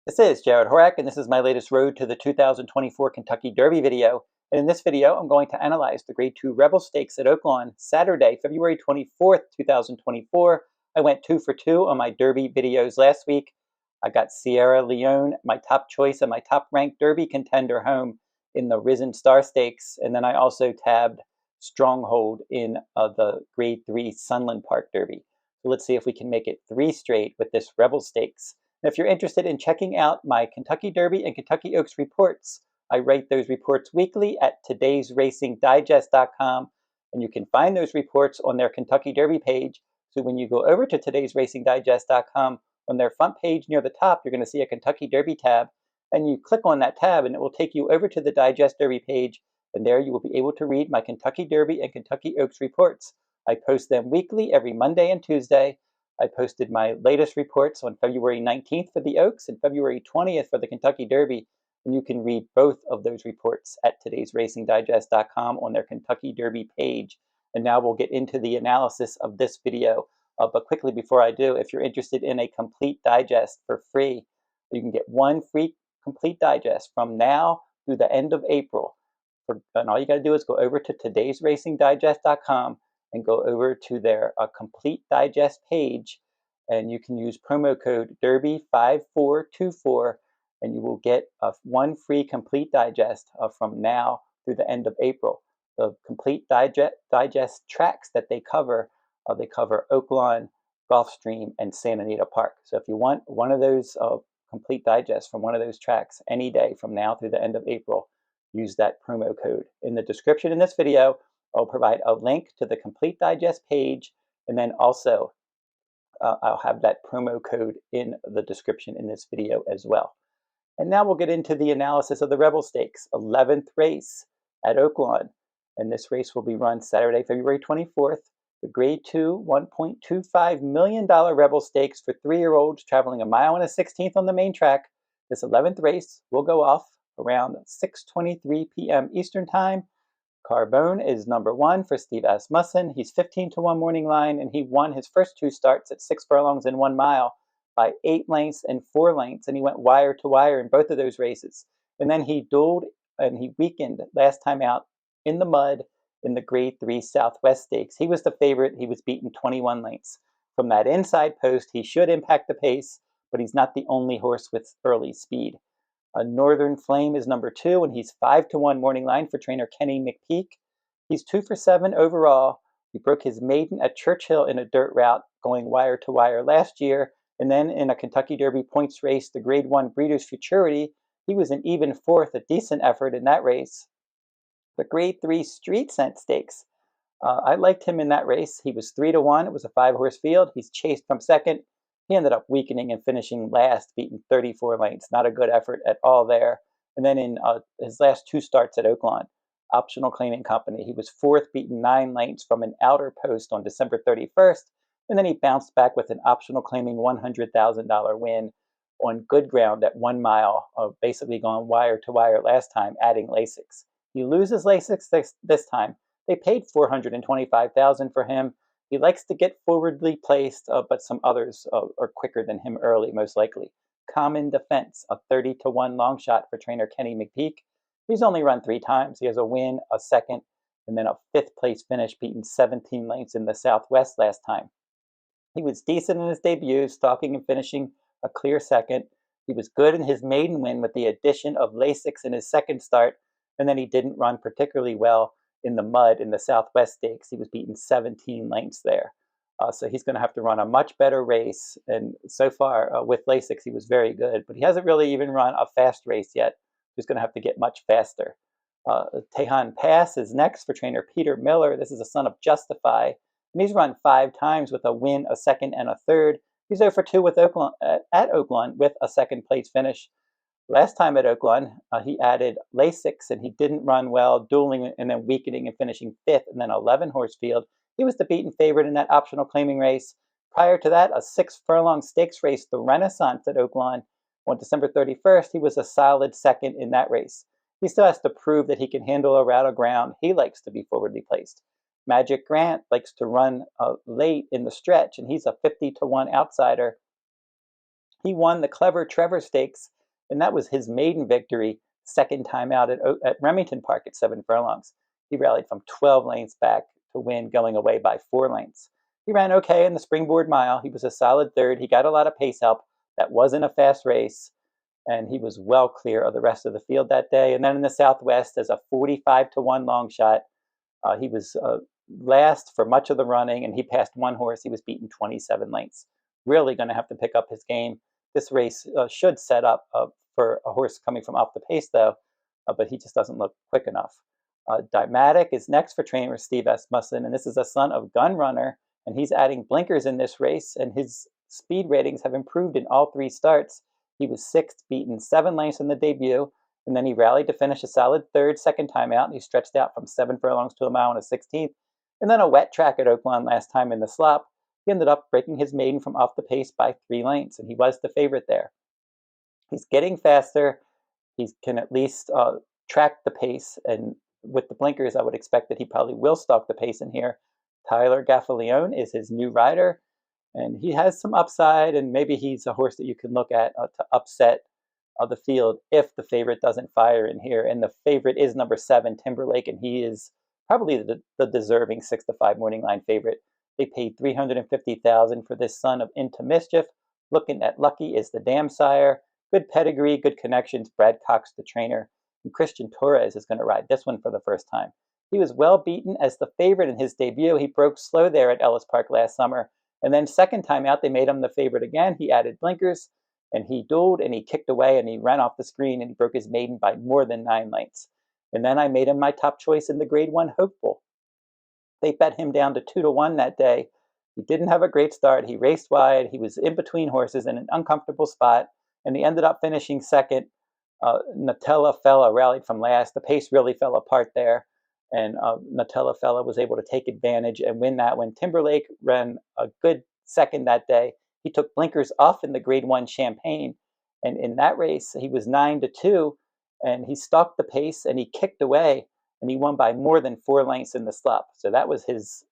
This is Jarrod Horak, and this is my latest Road to the 2024 Kentucky Derby video. And in this video, I'm going to analyze the Grade 2 Rebel Stakes at Oaklawn, Saturday, February 24th, 2024. I went 2 for 2 on my Derby videos last week. I got Sierra Leone, my top choice and my top-ranked Derby contender, home in the Risen Star Stakes. And then I also tabbed Stronghold in the Grade 3 Sunland Park Derby. So let's see if we can make it 3 straight with this Rebel Stakes. If you're interested in checking out my Kentucky Derby and Kentucky Oaks reports, I write those reports weekly at todaysracingdigest.com, and you can find those reports on their Kentucky Derby page. So when you go over to todaysracingdigest.com, on their front page near the top, you're going to see a Kentucky Derby tab, and you click on that tab and it will take you over to the Digest Derby page, and there you will be able to read my Kentucky Derby and Kentucky Oaks reports. I post them weekly every Monday and Tuesday. I posted my latest reports on February 19th for the Oaks and February 20th for the Kentucky Derby, and you can read both of those reports at todaysracingdigest.com on their Kentucky Derby page. And now we'll get into the analysis of this video. But quickly before I do, if you're interested in a complete digest for free, you can get one free complete digest from now through the end of April. And all you got to do is go over to todaysracingdigest.com and go over to their complete digest page, and you can use promo code DERBY5424, and you will get one free complete digest from now through the end of April. The complete digest tracks that they cover Oaklawn, Gulfstream, and Santa Anita Park. So if you want one of those complete digests from one of those tracks any day from now through the end of April, use that promo code. In the description in this video, I'll provide a link to the complete digest page, and then also I'll have that promo code in the description in this video as well. And now we'll get into the analysis of the Rebel Stakes, 11th race at Oaklawn. And this race will be run Saturday, February 24th. The Grade 2 $1.25 million Rebel Stakes for 3-year-olds traveling 1 1/16 miles on the main track. This 11th race will go off around 6:23 p.m. Eastern Time. Carbone is number 1 for Steve Asmussen. He's 15-1 morning line, and he won his first 2 starts at 6 furlongs and 1 mile by 8 lengths and 4 lengths, and he went wire to wire in both of those races. And then he dueled and he weakened last time out in the mud in the Grade 3 Southwest Stakes. He was the favorite. He was beaten 21 lengths. From that inside post, he should impact the pace, but he's not the only horse with early speed. Northern Flame is number 2, and he's 5-1 morning line for trainer Kenny McPeak. He's 2 for 7 overall. He broke his maiden at Churchill in a dirt route, going wire to wire last year. And then in a Kentucky Derby points race, the Grade 1 Breeders' Futurity, he was an even 4th, a decent effort in that race. The Grade 3 Street Scent Stakes, I liked him in that race. He was 3-1. It was a 5-horse field. He's chased from second. He ended up weakening and finishing last, beaten 34 lengths. Not a good effort at all there. And then in his last 2 starts at Oaklawn, Optional Claiming Company, he was 4th, beaten 9 lengths from an outer post on December 31st. And then he bounced back with an Optional Claiming $100,000 win on good ground at 1 mile, basically going wire to wire last time, adding Lasix. He loses Lasix this time. They paid $425,000 for him. He likes to get forwardly placed, but some others are quicker than him early, most likely. Common Defense, a 30-1 long shot for trainer Kenny McPeak. He's only run 3 times. He has a win, a second, and then a 5th place finish, beating 17 lengths in the Southwest last time. He was decent in his debut, stalking and finishing a clear second. He was good in his maiden win with the addition of Lasix in his second start, and then he didn't run particularly well in the mud in the Southwest Stakes. He was beaten 17 lengths there. So he's going to have to run a much better race. And so far with Lasix, he was very good, but he hasn't really even run a fast race yet. He's going to have to get much faster. Tejon Pass is next for trainer Peter Miller. This is a son of Justify, and he's run 5 times with a win, a second, and a third. He's 0 for 2 with Oaklawn, at Oaklawn with a second place finish. Last time at Oaklawn, he added Lasix, and he didn't run well, dueling and then weakening and finishing 5th in an 11-horse field. He was the beaten favorite in that Optional Claiming race. Prior to that, a 6-furlong stakes race, the Renaissance at Oaklawn, on December 31st. He was a solid second in that race. He still has to prove that he can handle a route of ground. He likes to be forwardly placed. Magic Grant likes to run late in the stretch, and he's a 50-1 outsider. He won the Clever Trevor Stakes and that was his maiden victory, second time out at Remington Park at 7 furlongs. He rallied from 12 lengths back to win, going away by 4 lengths. He ran okay in the Springboard Mile. He was a solid third. He got a lot of pace help. That wasn't a fast race, and he was well clear of the rest of the field that day. And then in the Southwest, as a 45-1 long shot, he was last for much of the running, and he passed one horse. He was beaten 27 lengths. Really going to have to pick up his game. This race should set up for a horse coming from off the pace, though, but he just doesn't look quick enough. Dimatic is next for trainer Steve Asmussen, and this is a son of Gun Runner, and he's adding blinkers in this race, and his speed ratings have improved in all 3 starts. He was 6th, beaten 7 lengths in the debut, and then he rallied to finish a solid third second time out, and he stretched out from 7 furlongs to a mile and a 16th, and then a wet track at Oaklawn last time in the slop. He ended up breaking his maiden from off the pace by 3 lengths, and he was the favorite there. He's getting faster. He can at least track the pace, and with the blinkers, I would expect that he probably will stalk the pace in here. Tyler Gaffalione is his new rider, and he has some upside, and maybe he's a horse that you can look at to upset the field if the favorite doesn't fire in here. And the favorite is number 7, Timberlake, and he is probably the deserving 6-5 morning line favorite. They paid $350,000 for this son of Into Mischief. Looking at Lucky is the dam sire. Good pedigree, good connections. Brad Cox, the trainer. And Christian Torres is going to ride this one for the first time. He was well beaten as the favorite in his debut. He broke slow there at Ellis Park last summer. And then second time out, they made him the favorite again. He added blinkers, and he dueled, and he kicked away, and he ran off the screen, and he broke his maiden by more than 9 lengths. And then I made him my top choice in the Grade 1 Hopeful. They bet him down to 2-1 that day. He didn't have a great start. He raced wide. He was in between horses in an uncomfortable spot, and he ended up finishing second. Nutella Fella rallied from last. The pace really fell apart there, and Nutella Fella was able to take advantage and win that one. Timberlake ran a good second that day. He took blinkers off in the Grade 1 Champagne, and in that race, he was 9-2, and he stalked the pace, and he kicked away, and he won by more than 4 lengths in the slop. So that was his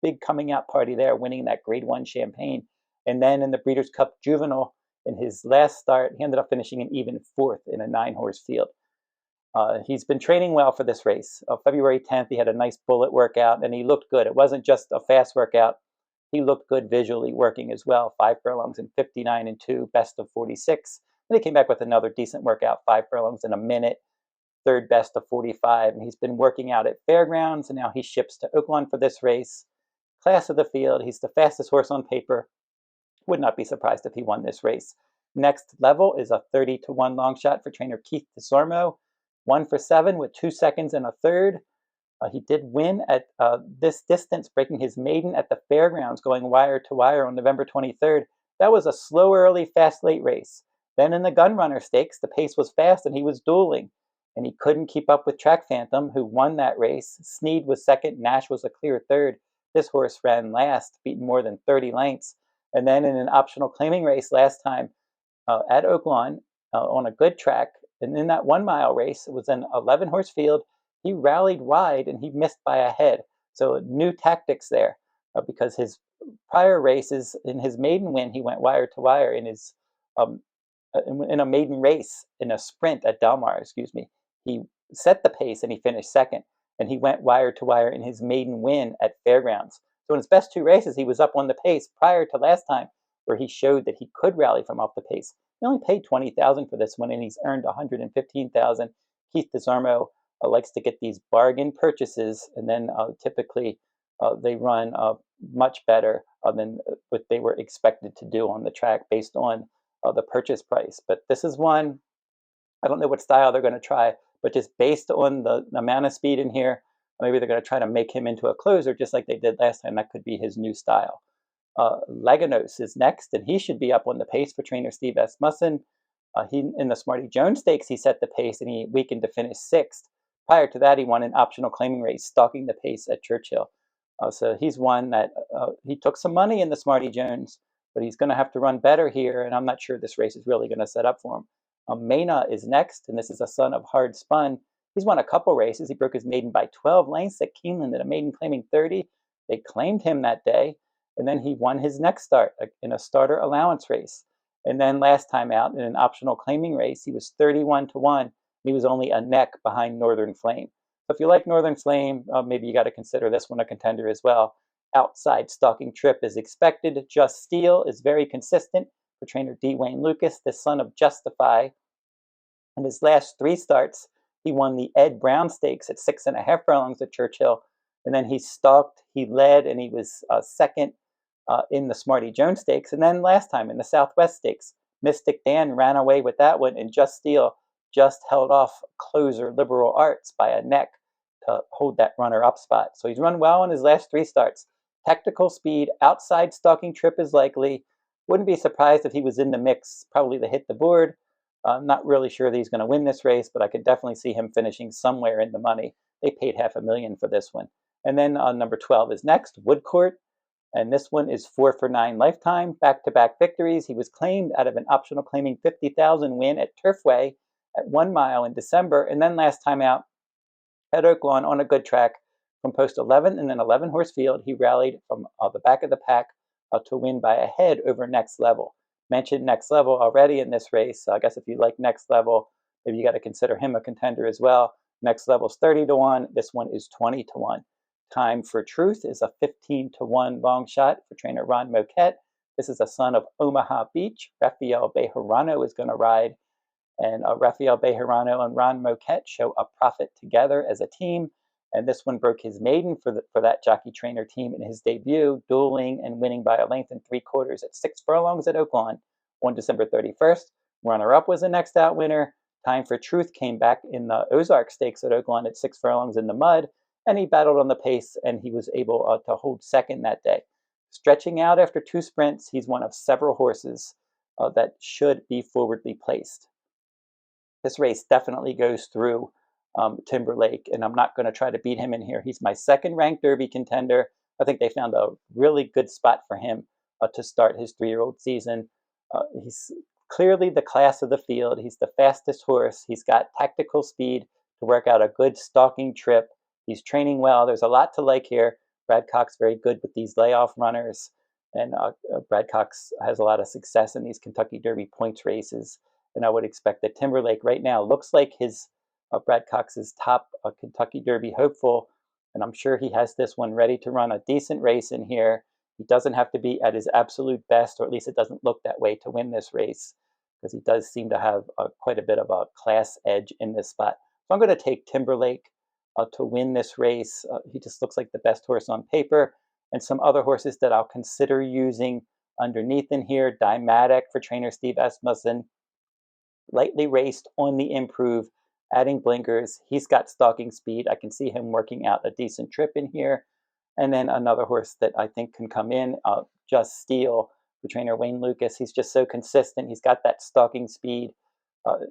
big coming out party there, winning that Grade 1 Champagne. And then in the Breeders' Cup Juvenile, in his last start, he ended up finishing an even 4th in a 9-horse field. He's been training well for this race. February 10th, he had a nice bullet workout, and he looked good. It wasn't just a fast workout. He looked good visually working as well. 5 furlongs in 59-2, best of 46. Then he came back with another decent workout, 5 furlongs in a minute, third best of 45. And he's been working out at Fairgrounds, and now he ships to Oaklawn for this race. Class of the field. He's the fastest horse on paper. Would not be surprised if he won this race. Next level is a 30-1 long shot for trainer Keith DeSormo. 1 for 7 with 2 seconds and a third. He did win at this distance, breaking his maiden at the Fairgrounds, going wire to wire on November 23rd. That was a slow early, fast late race. Then in the Gun Runner Stakes, the pace was fast and he was dueling, and he couldn't keep up with Track Phantom, who won that race. Sneed was second, Nash was a clear third. This horse ran last, beaten more than 30 lengths. And then in an optional claiming race last time at Oaklawn on a good track, and in that 1 mile race, it was an 11-horse field. He rallied wide and he missed by a head. So new tactics there, because his prior races, in his maiden win, he went wire to wire in his in a maiden race, in a sprint at Del Mar, He set the pace and he finished second, and he went wire to wire in his maiden win at Fairgrounds. So in his best 2 races, he was up on the pace prior to last time, where he showed that he could rally from off the pace. He only paid $20,000 for this one, and he's earned $115,000. Keith DeSormo likes to get these bargain purchases, and then typically they run much better than what they were expected to do on the track based on the purchase price. But this is one, I don't know what style they're going to try, but just based on the amount of speed in here, maybe they're going to try to make him into a closer just like they did last time. That could be his new style. Laygnos is next, and he should be up on the pace for trainer Steve Asmussen. In the Smarty Jones Stakes, he set the pace, and he weakened to finish 6th. Prior to that, he won an optional claiming race, stalking the pace at Churchill. So he's one that he took some money in the Smarty Jones, but he's going to have to run better here, and I'm not sure this race is really going to set up for him. Mena is next, and this is a son of Hard Spun. He's won a couple races. He broke his maiden by 12 lengths at Keeneland at a maiden claiming 30. They claimed him that day, and then he won his next start in a starter allowance race. And then last time out in an optional claiming race, he was 31-1. He was only a neck behind Northern Flame. So if you like Northern Flame, maybe you got to consider this one a contender as well. Outside Stalking Trip is expected. Just Steel is very consistent for trainer D. Wayne Lucas, the son of Justify. In his last 3 starts, he won the Ed Brown Stakes at 6.5 furlongs at Churchill. And then he stalked, he led, and he was second in the Smarty Jones Stakes. And then last time in the Southwest Stakes, Mystic Dan ran away with that one, and Just Steel just held off closer Liberal Arts by a neck to hold that runner-up spot. So he's run well in his last 3 starts. Technical speed, outside Stalking Trip is likely. Wouldn't be surprised if he was in the mix, probably to hit the board. I'm not really sure that he's going to win this race, but I could definitely see him finishing somewhere in the money. They paid $500,000 for this one. And then number 12 is next, Woodcourt. And this one is 4 for 9 lifetime, back-to-back victories. He was claimed out of an optional claiming 50,000 win at Turfway at 1 mile in December. And then last time out at Oaklawn on a good track from post 11 and then 11 horse field, he rallied from the back of the pack to win by a head over Next Level. Mentioned Next Level already in this race. So I guess if you like Next Level, maybe you got to consider him a contender as well. Next Level's 30-1. This one is 20-1. Time for Truth is a 15-1 long shot for trainer Ron Moquette. This is a son of Omaha Beach. Rafael Bejarano is going to ride. And Rafael Bejarano and Ron Moquette show a profit together as a team. And this one broke his maiden for that jockey trainer team in his debut, dueling and winning by a length and 3/4 at 6 furlongs at Oaklawn on December 31st. Runner-up was the next out winner. Time for Truth came back in the Ozark Stakes at Oaklawn at 6 furlongs in the mud, and he battled on the pace, and he was able to hold second that day. Stretching out after 2 sprints, he's one of several horses that should be forwardly placed. This race definitely goes through Timberlake, and I'm not going to try to beat him in here. He's my second ranked Derby contender. I think they found a really good spot for him to start his 3-year-old season. He's clearly the class of the field. He's the fastest horse. He's got tactical speed to work out a good stalking trip. He's training well. There's a lot to like here. Brad Cox very good with these layoff runners, and Brad Cox has a lot of success in these Kentucky Derby points races. And I would expect that Timberlake right now looks like his Brad Cox's top Kentucky Derby hopeful, and I'm sure he has this one ready to run a decent race in here. He doesn't have to be at his absolute best, or at least it doesn't look that way, to win this race, because he does seem to have quite a bit of a class edge in this spot. So I'm going to take Timberlake to win this race. He just looks like the best horse on paper, and some other horses that I'll consider using underneath in here. Dimatic for trainer Steve Asmussen, lightly raced on the improve, adding blinkers. He's got stalking speed. I can see him working out a decent trip in here. And then another horse that I think can come in, Just Steel for trainer Wayne Lucas. He's just so consistent. He's got that stalking speed.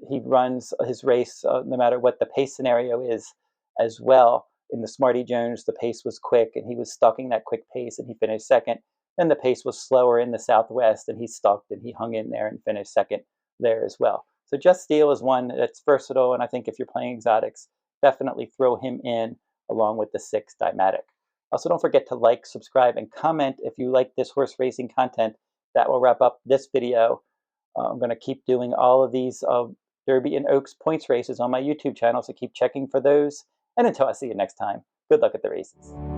He runs his race no matter what the pace scenario is as well. In the Smarty Jones, the pace was quick, and he was stalking that quick pace, and he finished second. Then the pace was slower in the Southwest, and he stalked, and he hung in there and finished second there as well. So Just Steel is one that's versatile, and I think if you're playing exotics, definitely throw him in along with the 6 Dimatic. Also, don't forget to like, subscribe, and comment if you like this horse racing content. That will wrap up this video. I'm going to keep doing all of these Derby and Oaks points races on my YouTube channel, so keep checking for those. And until I see you next time, good luck at the races.